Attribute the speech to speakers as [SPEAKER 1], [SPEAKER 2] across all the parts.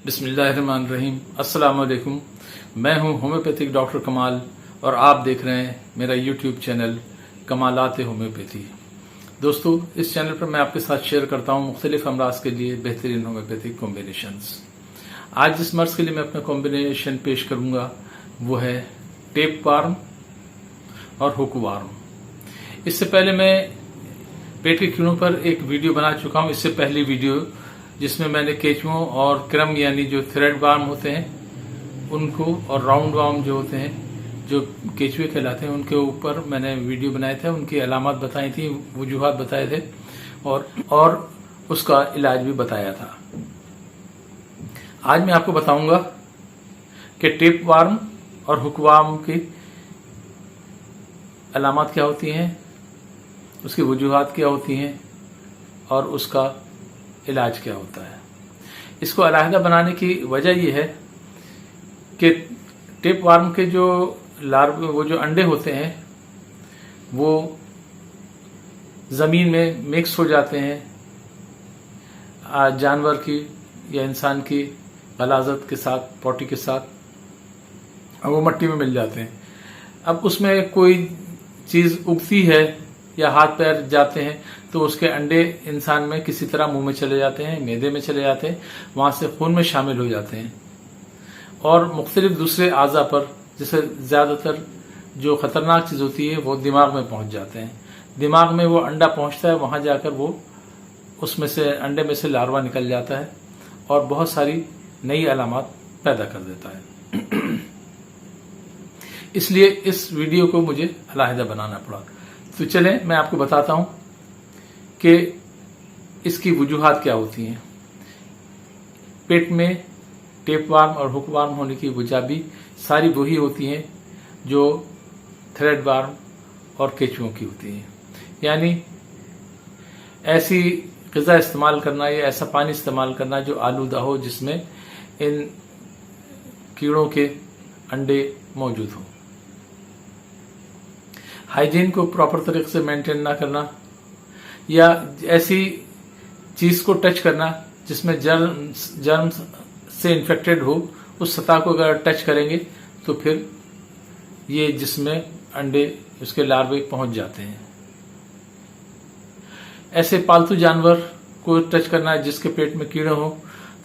[SPEAKER 1] बिस्मिल्लाहिर्रहमानिर्रहीम। अस्सलाम वालेकुम। मैं हूं होम्योपैथिक डॉक्टर कमाल और आप देख रहे हैं मेरा यूट्यूब चैनल कमालात होम्योपैथी। दोस्तों, इस चैनल पर मैं आपके साथ शेयर करता हूं मुख्तलिफ अमराज के लिए बेहतरीन होम्योपैथिक कॉम्बिनेशंस। आज जिस मर्ज के लिए मैं अपना कॉम्बिनेशन पेश करूंगा वो है टेप वार्म और हुक वार्म। इससे पहले मैं पेट के कीड़ों पर एक वीडियो बना चुका हूं। इससे पहली वीडियो जिसमें मैंने केचुओं और क्रम यानी जो थ्रेड वार्म होते हैं उनको और राउंड वार्म जो होते हैं जो केचुए कहलाते हैं उनके ऊपर मैंने वीडियो बनाए थे, उनकी अलामत बताई थी, वजूहात बताए थे और उसका इलाज भी बताया था। आज मैं आपको बताऊंगा कि टेप वार्म और हुक वार्म की अलामत क्या होती हैं, उसकी वजूहात क्या होती हैं और उसका इलाज क्या होता है। इसको अलहदा बनाने की वजह यह है कि टेप वार्म के जो लार्वे वो जो अंडे होते हैं वो जमीन में मिक्स हो जाते हैं जानवर की या इंसान की गलाजत के साथ, पॉटी के साथ, और वो मिट्टी में मिल जाते हैं। अब उसमें कोई चीज उगती है या हाथ पैर जाते हैं तो उसके अंडे इंसान में किसी तरह मुंह में चले जाते हैं, मैदे में चले जाते हैं, वहां से खून में शामिल हो जाते हैं और मुख्तलिफ दूसरे आज़ा पर, जैसे ज्यादातर जो खतरनाक चीज होती है वो दिमाग में पहुंच जाते हैं। दिमाग में वो अंडा पहुंचता है, वहां जाकर वो उसमें से अंडे में से लार्वा निकल जाता है और बहुत सारी नई अलामत पैदा कर देता है। इसलिए इस वीडियो को मुझे अलहदा बनाना पड़ा। तो चलें मैं आपको बताता हूं कि इसकी वजूहात क्या होती हैं। पेट में टेप वार्म और हुक वार्म होने की वजह भी सारी वही होती हैं जो थ्रेड वार्म और केचुओं की होती हैं। यानी ऐसी ग़िज़ा इस्तेमाल करना या ऐसा पानी इस्तेमाल करना जो आलूदा हो, जिसमें इन कीड़ों के अंडे मौजूद हों। हाइजीन को प्रॉपर तरीके से मेंटेन ना करना या ऐसी चीज को टच करना जिसमें जर्म से इन्फेक्टेड हो, उस सतह को अगर टच करेंगे तो फिर ये जिसमें अंडे उसके लार्वे पहुंच जाते हैं। ऐसे पालतू जानवर को टच करना जिसके पेट में कीड़े हो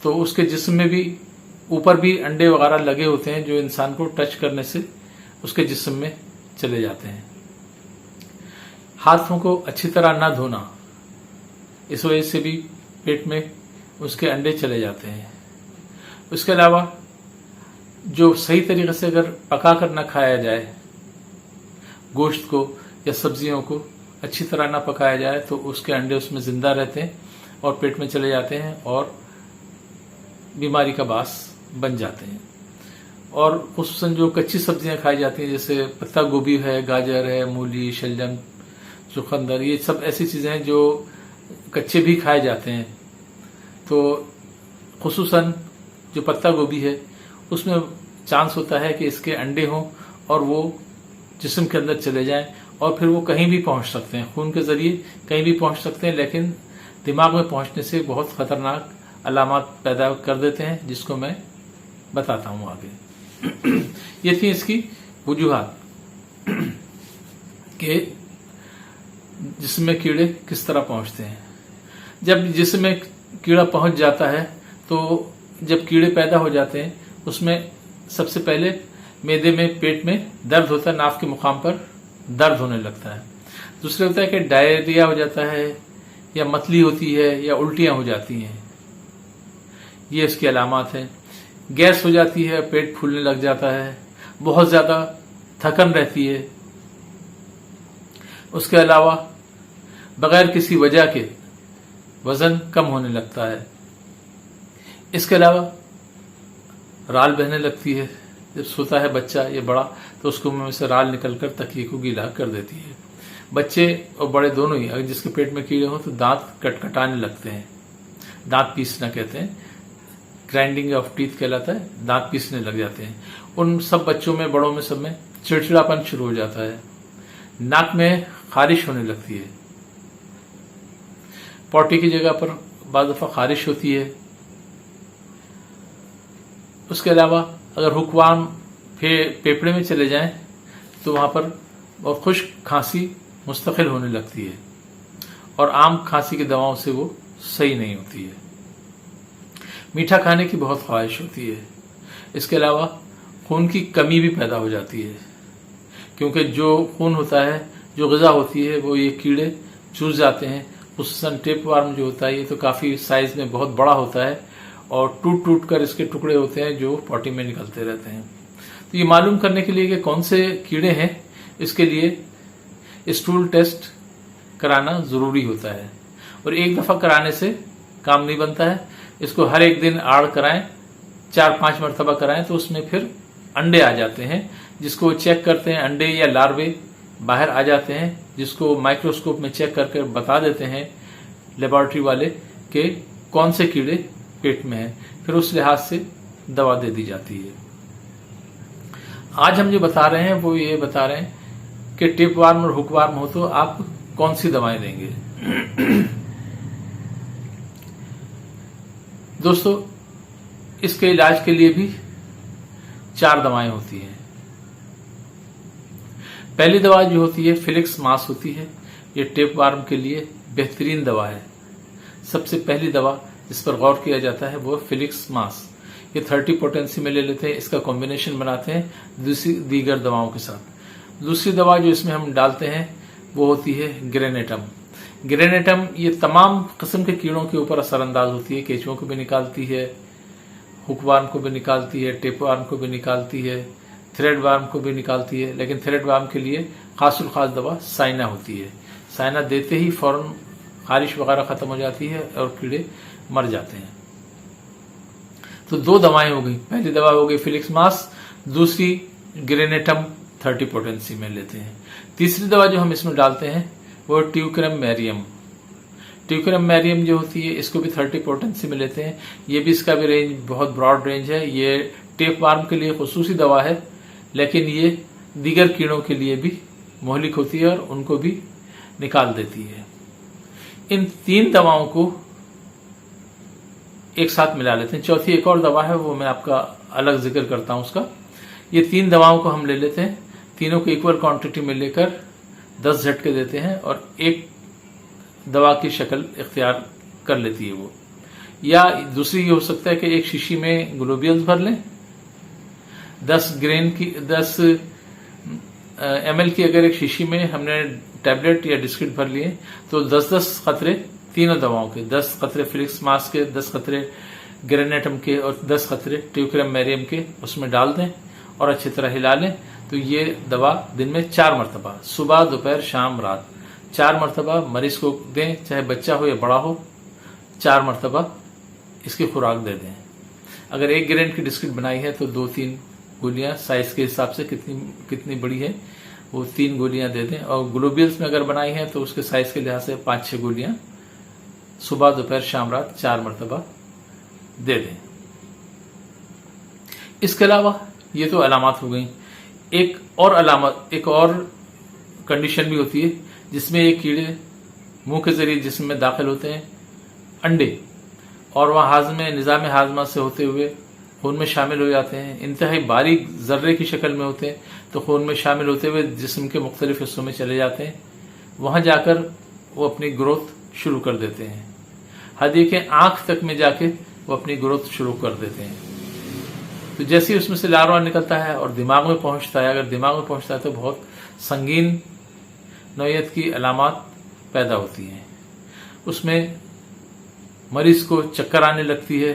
[SPEAKER 1] तो उसके जिस्म में भी ऊपर भी अंडे वगैरह लगे होते हैं जो इंसान को टच करने से उसके जिस्म में चले जाते हैं। हाथों को अच्छी तरह ना धोना, इस वजह से भी पेट में उसके अंडे चले जाते हैं। उसके अलावा जो सही तरीके से अगर पका कर ना खाया जाए, गोश्त को या सब्जियों को अच्छी तरह ना पकाया जाए तो उसके अंडे उसमें जिंदा रहते हैं और पेट में चले जाते हैं और बीमारी का बास बन जाते हैं। और खुसूसन जो कच्ची सब्जियां खाई जाती हैं जैसे पत्ता गोभी है, गाजर है, मूली, शलजम, चुकंदर, ये सब ऐसी चीजें हैं जो कच्चे भी खाए जाते हैं। तो खुसूसन जो पत्ता गोभी है उसमें चांस होता है कि इसके अंडे हों और वो जिस्म के अंदर चले जाएं और फिर वो कहीं भी पहुंच सकते हैं, खून के जरिए कहीं भी पहुंच सकते हैं, लेकिन दिमाग में पहुंचने से बहुत खतरनाक अलामत पैदा कर देते हैं, जिसको मैं बताता हूं आगे। ये थी इसकी वजूहात कि जिसमें कीड़े किस तरह पहुंचते हैं। जब जिसमें कीड़ा पहुंच जाता है तो जब कीड़े पैदा हो जाते हैं उसमें सबसे पहले मैदे में, पेट में दर्द होता है, नाक के मुकाम पर दर्द होने लगता है। दूसरे होता है कि डायरिया हो जाता है या मतली होती है या उल्टियां हो जाती हैं, ये इसकी अलामत है। गैस हो जाती है, पेट फूलने लग जाता है, बहुत ज्यादा थकन रहती है। उसके अलावा बगैर किसी वजह के वजन कम होने लगता है। इसके अलावा राल बहने लगती है। जब सोता है बच्चा या बड़ा तो उसको मुंह में से राल निकलकर तकिए को गीला कर देती है। बच्चे और बड़े दोनों ही, अगर जिसके पेट में कीड़े हो तो दांत कटकटाने लगते हैं, दांत पीसना कहते हैं, ग्राइंडिंग ऑफ टीथ कहलाता है, दांत पीसने लग जाते हैं। उन सब बच्चों में, बड़ों में, सब में चिड़चिड़ापन शुरू हो जाता है। नाक में खारिश होने लगती है, पॉटी की जगह पर बाद दफा खारिश होती है। उसके अलावा अगर हुकवार्म फेफड़े में चले जाएं तो वहां पर बहुत खुश्क खांसी मुस्तकिल होने लगती है और आम खांसी की दवाओं से वो सही नहीं होती है। मीठा खाने की बहुत ख्वाहिश होती है। इसके अलावा खून की कमी भी पैदा हो जाती है, क्योंकि जो खून होता है, जो ग़िज़ा होती है, वो ये कीड़े चूस जाते हैं। खुसूसन टेपवार्म जो होता है ये तो काफ़ी साइज में बहुत बड़ा होता है और टूट टूट कर इसके टुकड़े होते हैं जो पॉटी में निकलते रहते हैं। तो ये मालूम करने के लिए कि कौन से कीड़े हैं, इसके लिए स्टूल टेस्ट कराना ज़रूरी होता है और एक दफ़ा कराने से काम नहीं बनता है। इसको हर एक दिन आड़ कराएं, 4-5 मरतबा कराएं तो उसमें फिर अंडे आ जाते हैं, जिसको चेक करते हैं। अंडे या लार्वे बाहर आ जाते हैं, जिसको माइक्रोस्कोप में चेक करके बता देते हैं लेबोरेटरी वाले कि कौन से कीड़े पेट में हैं। फिर उस लिहाज से दवा दे दी जाती है। आज हम जो बता रहे हैं वो ये बता रहे हैं कि टेपवार्म और हुकवार्म हो तो आप कौन सी दवाएं लेंगे। दोस्तों, इसके इलाज के लिए भी 4 दवाएं होती हैं। पहली दवा जो होती है फिलिक्स मास होती है। ये टेपवार्म के लिए बेहतरीन दवा है। सबसे पहली दवा जिस पर गौर किया जाता है वो फिलिक्स मास। ये 30 पोटेंसी में ले लेते हैं, इसका कॉम्बिनेशन बनाते हैं दीगर दवाओं के साथ। दूसरी दवा जो इसमें हम डालते हैं वो होती है ग्रेनेटम। ग्रेनेटम ये तमाम किस्म के कीड़ों के ऊपर असरअंदाज होती है। केंचुओं को भी निकालती है, हुकवार्म को भी निकालती है, टेपवार्म को भी निकालती है, थ्रेडवार्म को भी निकालती है। लेकिन थ्रेडवार्म के लिए खासुल खास दवा साइना होती है। साइना देते ही फौरन खारिश वगैरह खत्म हो जाती है और कीड़े मर जाते हैं। तो 2 दवाएं हो गई। पहली दवा हो गई फिलिक्स मास, दूसरी ग्रेनेटम 30 पोटेंसी में लेते हैं। तीसरी दवा जो हम इसमें डालते हैं वो ट्यूक्रम मैरियम। ट्यूक्रम मैरियम जो होती है इसको भी 30 पोटेंसी में लेते हैं। ये भी इसका भी रेंज बहुत ब्रॉड रेंज है। ये टेपवार्म के लिए खुसूसी दवा है, लेकिन ये दीगर कीड़ों के लिए भी मोहलिक होती है और उनको भी निकाल देती है। इन 3 दवाओं को एक साथ मिला लेते हैं। चौथी एक और दवा है, वो मैं आपका अलग जिक्र करता हूं उसका। ये 3 दवाओं को हम ले लेते हैं, तीनों को इक्वल क्वांटिटी में लेकर 10 झटके देते हैं और एक दवा की शक्ल इख्तियार कर लेती है वो। या दूसरी ये हो सकता है कि एक शीशी में ग्लोबियल्स भर लें, 10 ml की अगर एक शीशी में हमने टैबलेट या बिस्किट भर लिए तो 10-10 कतरे तीनों दवाओं के, 10 कतरे फिलिक्स मास के, 10 कतरे ग्रेनेटम के और 10 कतरे ट्यूक्रम मैरियम के उसमें डाल दें और अच्छी तरह हिला लें। तो ये दवा दिन में 4 मरतबा, सुबह, दोपहर, शाम, रात, 4 मरतबा मरीज को दें, चाहे बच्चा हो या बड़ा हो। 4 मरतबा इसकी खुराक दे दें। अगर 1 ग्रेन की बिस्किट बनाई है तो 2-3 गोलियां साइज के हिसाब से कितनी बड़ी है वो 3 गोलियां दे दें। और ग्लोबियल्स में अगर बनाई है तो उसके साइज के लिहाज से 5-6 गोलियां सुबह, दोपहर, शाम, रात 4 मरतबा दे दें। इसके अलावा ये तो अलामत हो गई। एक और कंडीशन भी होती है जिसमें ये कीड़े मुंह के जरिए जिस्म में दाखिल होते हैं, अंडे, और वहां निज़ाम हाजमा से होते हुए खून में शामिल हो जाते हैं। इंतहाई बारीक जर्रे की शक्ल में होते हैं, तो खून में शामिल होते हुए जिस्म के मुख्तलिफ हिस्सों में चले जाते हैं। वहां जाकर वो अपनी ग्रोथ शुरू कर देते हैं। हदी के आंख तक में जाके वो अपनी ग्रोथ शुरू कर देते हैं। तो जैसे ही उसमें से लार्वा निकलता है और दिमाग में पहुंचता है, अगर दिमाग में पहुंचता है तो बहुत संगीन नौयत की अलामत पैदा होती हैं। उसमें मरीज को चक्कर आने लगती है,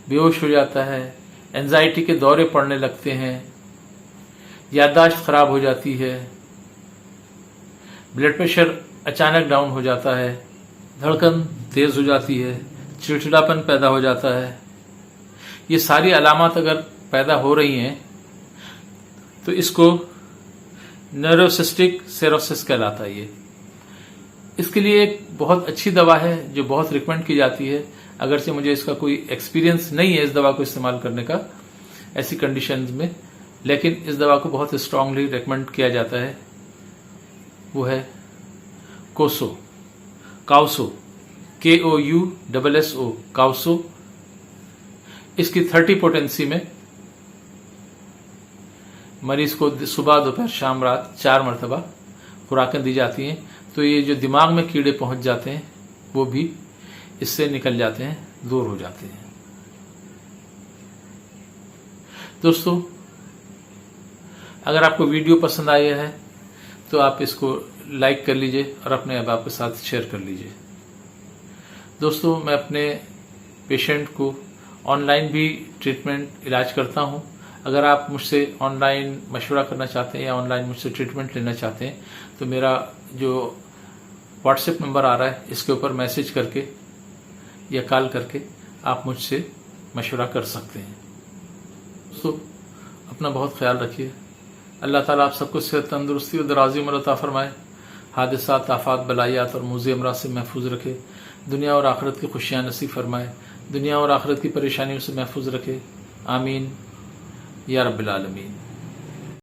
[SPEAKER 1] बेहोश हो जाता है, एंजाइटी के दौरे पड़ने लगते हैं, याददाश्त खराब हो जाती है, ब्लड प्रेशर अचानक डाउन हो जाता है, धड़कन तेज हो जाती है, चिड़चिड़ापन पैदा हो जाता है। ये सारी अलामत अगर पैदा हो रही हैं तो इसको न्यूरोसिस्टिक सेरोसिस कहलाता है। ये इसके लिए एक बहुत अच्छी दवा है जो बहुत रिकमेंड की जाती है, अगरचे मुझे इसका कोई एक्सपीरियंस नहीं है इस दवा को इस्तेमाल करने का ऐसी कंडीशंस में, लेकिन इस दवा को बहुत स्ट्रांगली रिकमेंड किया जाता है। वो है काउसो, KOUSSO, काउसो। इसकी 30 पोटेंसी में मरीज को सुबह दोपहर शाम रात 4 मरतबा खुराकें दी जाती हैं। तो ये जो दिमाग में कीड़े पहुंच जाते हैं वो भी इससे निकल जाते हैं, दूर हो जाते हैं। दोस्तों, अगर आपको वीडियो पसंद आया है तो आप इसको लाइक कर लीजिए और अपने अहबाब के साथ शेयर कर लीजिए। दोस्तों, मैं अपने पेशेंट को ऑनलाइन भी ट्रीटमेंट इलाज करता हूं। अगर आप मुझसे ऑनलाइन मशवरा करना चाहते हैं या ऑनलाइन मुझसे ट्रीटमेंट लेना चाहते हैं तो मेरा जो व्हाट्सएप नंबर आ रहा है इसके ऊपर मैसेज करके या कॉल करके आप मुझसे मशवरा कर सकते हैं। तो अपना बहुत ख्याल रखिए। अल्लाह ताला आप सबको सेहत, तंदुरुस्ती और दराज़ी उम्र अता फरमाए। हादिसात, आफात, बलायात और मुज़ी अमराज से महफूज रखे। दुनिया और आखिरत की खुशियाँ नसीब फरमाए। दुनिया और आखिरत की परेशानियों से महफूज रखे। आमीन या रब्बिल आलमीन।